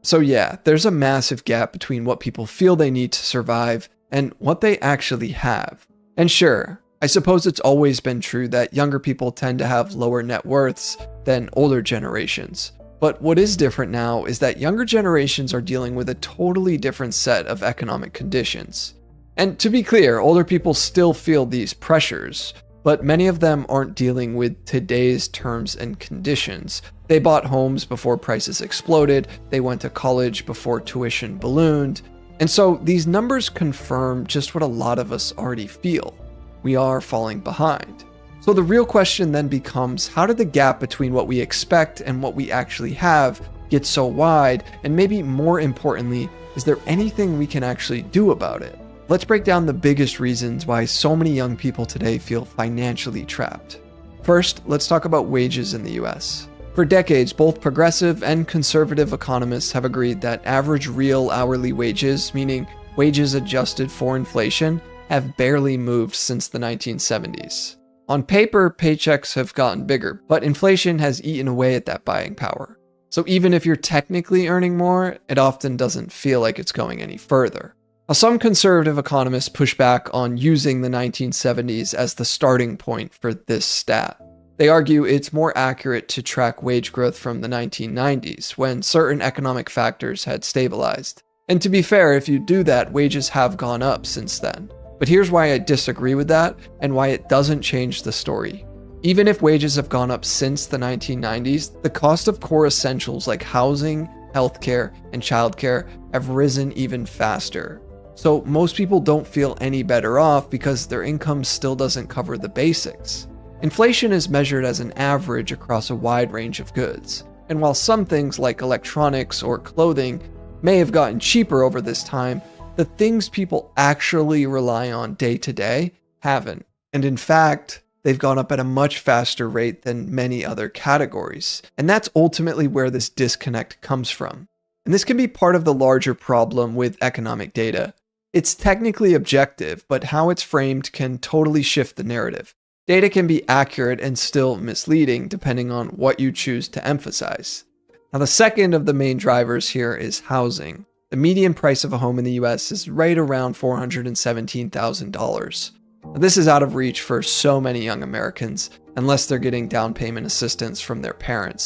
So yeah, there's a massive gap between what people feel they need to survive and what they actually have. And sure, I suppose it's always been true that younger people tend to have lower net worths than older generations. But what is different now is that younger generations are dealing with a totally different set of economic conditions. And to be clear, older people still feel these pressures, but many of them aren't dealing with today's terms and conditions. They bought homes before prices exploded, they went to college before tuition ballooned, and so these numbers confirm just what a lot of us already feel. We are falling behind. So the real question then becomes, how did the gap between what we expect and what we actually have get so wide? And maybe more importantly, is there anything we can actually do about it? Let's break down the biggest reasons why so many young people today feel financially trapped. First, let's talk about wages in the US. For decades, both progressive and conservative economists have agreed that average real hourly wages, meaning wages adjusted for inflation, have barely moved since the 1970s. On paper, paychecks have gotten bigger, but inflation has eaten away at that buying power. So even if you're technically earning more, it often doesn't feel like it's going any further. Now, some conservative economists push back on using the 1970s as the starting point for this stat. They argue it's more accurate to track wage growth from the 1990s, when certain economic factors had stabilized. And to be fair, if you do that, wages have gone up since then. But here's why I disagree with that, and why it doesn't change the story. Even if wages have gone up since the 1990s, the cost of core essentials like housing, healthcare, and childcare have risen even faster. So most people don't feel any better off because their income still doesn't cover the basics. Inflation is measured as an average across a wide range of goods. And while some things like electronics or clothing may have gotten cheaper over this time, the things people actually rely on day to day haven't. And in fact, they've gone up at a much faster rate than many other categories. And that's ultimately where this disconnect comes from. And this can be part of the larger problem with economic data. It's technically objective, but how it's framed can totally shift the narrative. Data can be accurate and still misleading depending on what you choose to emphasize. Now, the second of the main drivers here is housing. The median price of a home in the US is right around $417,000. This is out of reach for so many young Americans, unless they're getting down payment assistance from their parents.